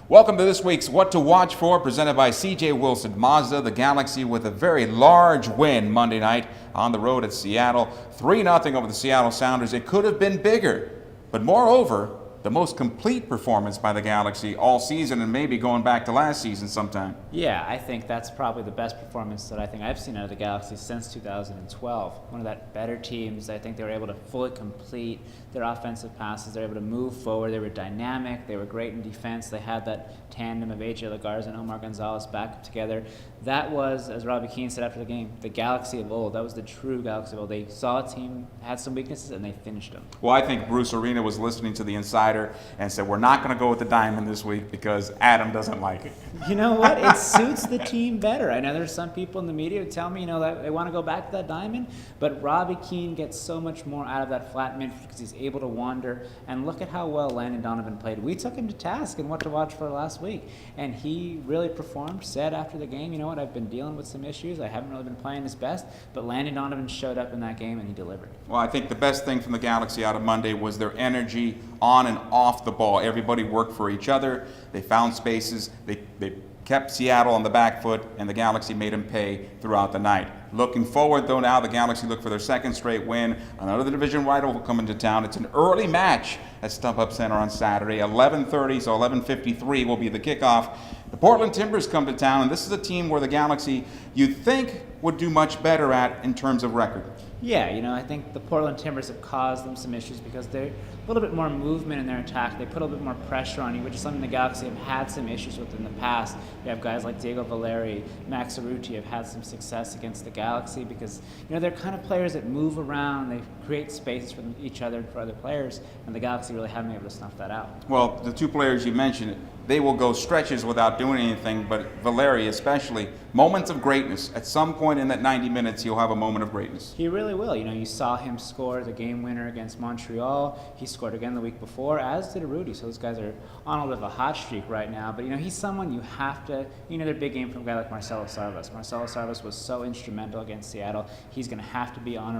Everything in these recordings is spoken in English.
Welcome to this week's What to Watch For, presented by C.J. Wilson Mazda. The Galaxy with a very large win Monday night on the road at Seattle. 3-0 over the Seattle Sounders. It could have been bigger, but moreover, the most complete performance by the Galaxy all season, and maybe going back to last season sometime. Yeah, I think that's probably the best performance that I think I've seen out of the Galaxy since 2012. One of that better teams. I think they were able to fully complete their offensive passes. They were able to move forward. They were dynamic. They were great in defense. They had that tandem of AJ Lagarza and Omar Gonzalez back up together. That was, as Robbie Keane said after the game, the Galaxy of old. That was the true Galaxy of old. They saw a team had some weaknesses and they finished them. Well, I think Bruce Arena was listening to the Insider and said, we're not going to go with the diamond this week because Adam doesn't like it. You know what? It suits the team better. I know there's some people in the media who tell me, that they want to go back to that diamond, but Robbie Keane gets so much more out of that flat mid because he's able to wander. And look at how well Landon Donovan played. We took him to task in What to Watch For last week, and he really performed. Said after the game, you know what? I've been dealing with some issues. I haven't really been playing his best, but Landon Donovan showed up in that game and he delivered. Well, I think the best thing from the Galaxy out of Monday was their energy on and off the ball. Everybody worked for each other. They found spaces. They kept Seattle on the back foot, and the Galaxy made them pay throughout the night. Looking forward, though, now the Galaxy look for their second straight win. Another division rival will come into town. It's an early match at StubHub Center on Saturday, 11:30, so 11:53 will be the kickoff. The Portland Timbers come to town, and this is a team where the Galaxy, you'd think, would do much better at in terms of record. Yeah, I think the Portland Timbers have caused them some issues because they're a little bit more movement in their attack. They put a little bit more pressure on you, which is something the Galaxy have had some issues with in the past. You have guys like Diego Valeri, Max Cerruti have had some success against the Galaxy because, they're kind of players that move around. They create spaces for each other and for other players, and the Galaxy really haven't been able to snuff that out. Well, the two players you mentioned, they will go stretches without doing anything, but Valeri especially, moments of greatness. At some point in that 90 minutes, he'll have a moment of greatness. He really will. You saw him score the game winner against Montreal. He scored again the week before, as did Rudy. So those guys are on a little bit of a hot streak right now. But, he's someone you have to, their big game from a guy like Marcelo Sarvas. Marcelo Sarvas was so instrumental against Seattle. He's going to have to be on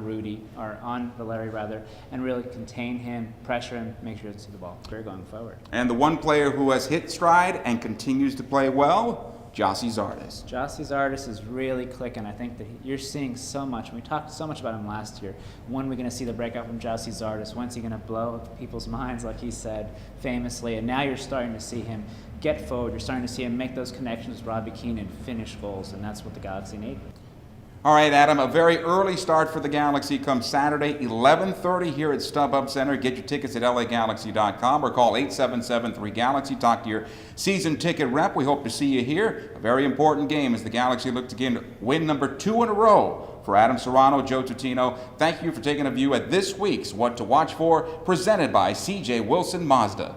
on Valeri rather, and really contain him, pressure him, make sure he doesn't see the ball clear going forward. And the one player who has hit stride and continues to play well, Gyasi Zardes. Gyasi Zardes is really clicking. I think that you're seeing so much. We talked so much about him last year. When are we going to see the breakout from Gyasi Zardes? When's he going to blow people's minds, like he said famously? And now you're starting to see him get forward. You're starting to see him make those connections with Robbie Keane and finish goals, and that's what the Galaxy need. All right, Adam, a very early start for the Galaxy comes Saturday, 11:30 here at StubHub Center. Get your tickets at lagalaxy.com or call 877-3GALAXY. Talk to your season ticket rep. We hope to see you here. A very important game as the Galaxy look to gain win number 2 in a row. For Adam Serrano, Joe Tutino, thank you for taking a view at this week's What to Watch For, presented by C.J. Wilson Mazda.